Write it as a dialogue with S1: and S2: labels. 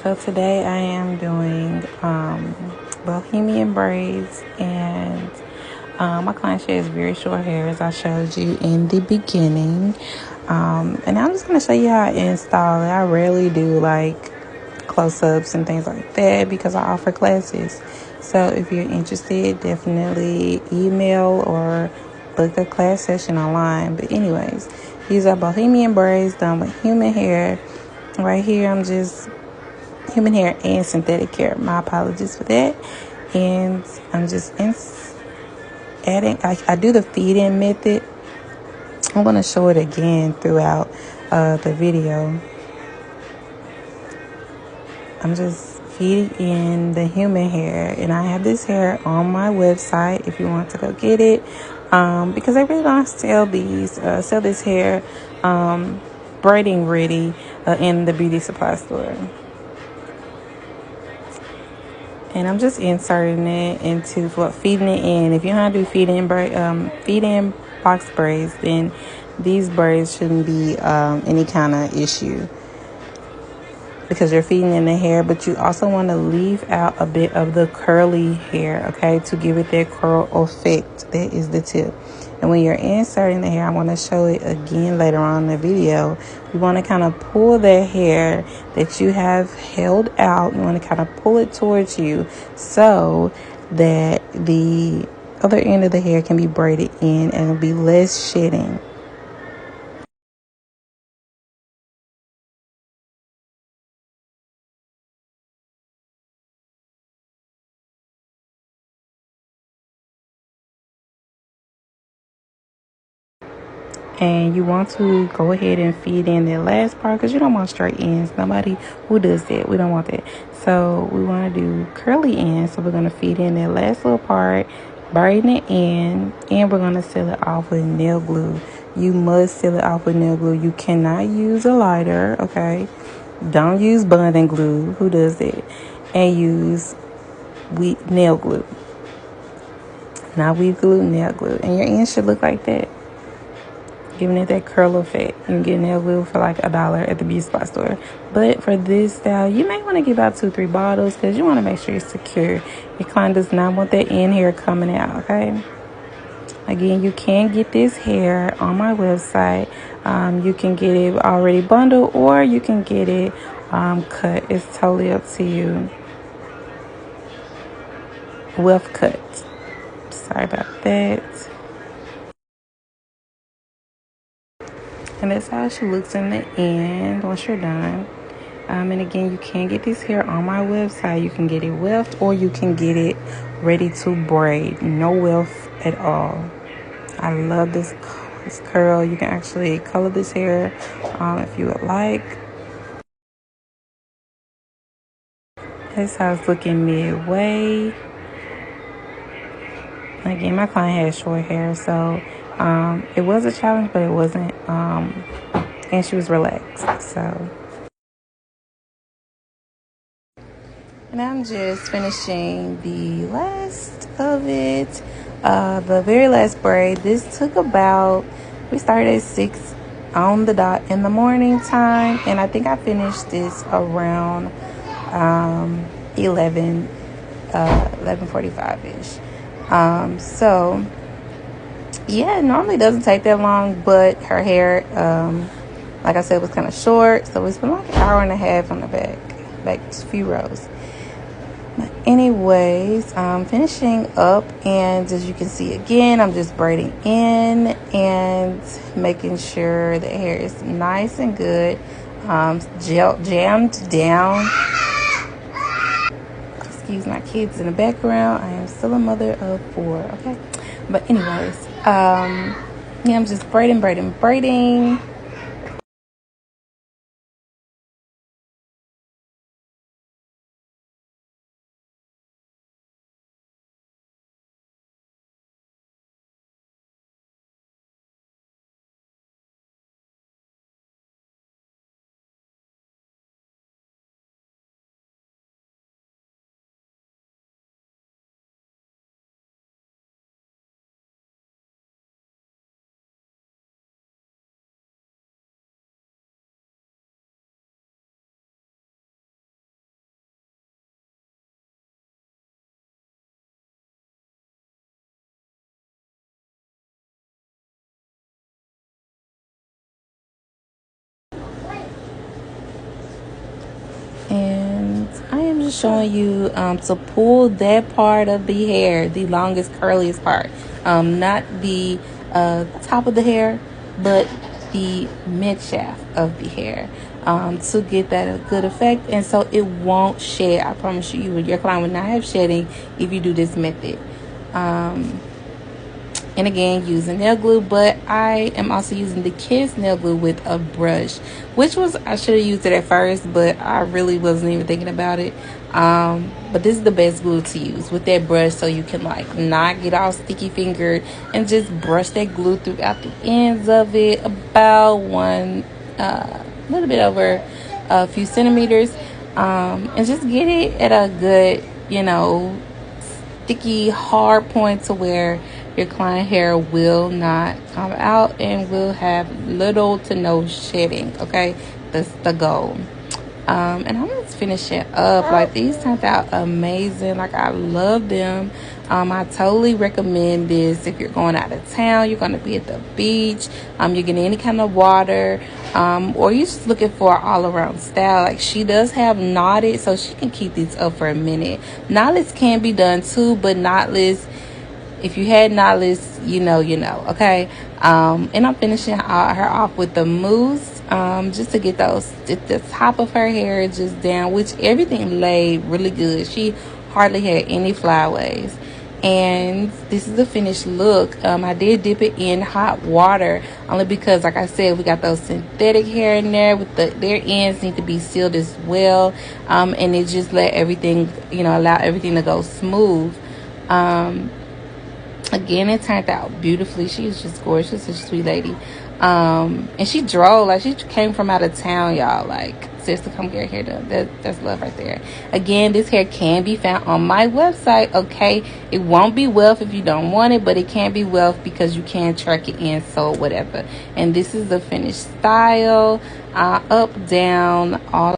S1: So today I am doing Bohemian braids, and my client, she has very short hair, as I showed you in the beginning. And I'm just going to show you how I install it. I rarely do like close-ups and things like that because I offer classes. So if you're interested, definitely email or book a class session online. But anyways, these are Bohemian braids done with human hair. Right here, I'm just human hair and synthetic hair. My apologies for that. And I'm just adding, I do the feed-in method. I'm going to show it again throughout the video. I'm just feeding in the human hair, and I have this hair on my website if you want to go get it, because I really don't sell this hair braiding ready in the beauty supply store. And I'm just inserting it into feeding it in. If you know how to do feed-in box braids, then these braids shouldn't be any kind of issue because you're feeding in the hair. But you also want to leave out a bit of the curly hair, okay, to give it that curl effect. That is the tip. And when you're inserting the hair, I want to show it again later on in the video. You want to kind of pull the hair that you have held out. You want to kind of pull it towards you so that the other end of the hair can be braided in and it'll be less shedding. And you want to go ahead and feed in the last part because you don't want straight ends. Nobody who does that, we don't want that. So we want to do curly ends. So we're going to feed in that last little part, braiding it in, and we're going to seal it off with nail glue. You must seal it off with nail glue. You cannot use a lighter, okay? Don't use bonding glue. Who does that? And use nail glue. Not weave glue, nail glue. And your ends should look like that, giving it that curl effect. You can get nail glue for like $1 at the beauty supply store. But for this style, you may want to give out 2-3 bottles because you want to make sure it's secure. Your client does not want that end hair coming out, okay? Again, you can get this hair on my website. You can get it already bundled, or you can get it cut. It's totally up to you. Weft cut. Sorry about that. And that's how she looks in the end once you're done. And again, you can get this hair on my website. You can get it weft, or you can get it ready to braid. No weft at all. I love this curl. You can actually color this hair if you would like. That's how it's looking midway. Again, my client has short hair, so it was a challenge, but it wasn't. And she was relaxed, so. And I'm just finishing the last of it, the very last braid. This took we started at 6 on the dot in the morning time, and I think I finished this around 11:45-ish. So yeah, it normally doesn't take that long, but her hair, like I said, was kind of short, so it's been like an hour and a half on the back a few rows. But anyways, I'm finishing up, and as you can see again, I'm just braiding in and making sure the hair is nice and good, jammed down. Excuse my kids in the background. I am still a mother of 4, okay? But anyways, yeah, I'm just braiding. I'm just showing you to pull that part of the hair, the longest, curliest part. Not the top of the hair, but the mid shaft of the hair, to get that good effect. And so it won't shed. I promise you, your client will not have shedding if you do this method. And again, using nail glue, but I am also using the Kiss nail glue with a brush, which was, I should have used it at first, but I really wasn't even thinking about it. But this is the best glue to use with that brush, so you can like not get all sticky fingered and just brush that glue throughout the ends of it, about one little bit over a few centimeters, and just get it at a good, sticky, hard point to where your client hair will not come out and will have little to no shedding. Okay, that's the goal. And I'm gonna finish it up. Like, these turned out amazing. Like, I love them. I totally recommend this if you're going out of town, you're gonna be at the beach, you're getting any kind of water, or you're just looking for an all-around style. Like, she does have knotted, so she can keep these up for a minute. Knotless can be done too, but knotless, if you had knotless, okay. And I'm finishing her off with the mousse, just to get the top of her hair just down, which everything laid really good. She hardly had any flyaways. And this is the finished look. I did dip it in hot water, only because, like I said, we got those synthetic hair in there with their ends need to be sealed as well. And it just let everything, allow everything to go smooth. Again, it turned out beautifully. She's just gorgeous, a sweet lady. And she drove, like, she came from out of town, y'all. Like, seriously, come get her hair done. That's love right there. Again, this hair can be found on my website, okay? It won't be wealth if you don't want it, but it can be wealth because you can track it in, so whatever. And this is the finished style, up, down, all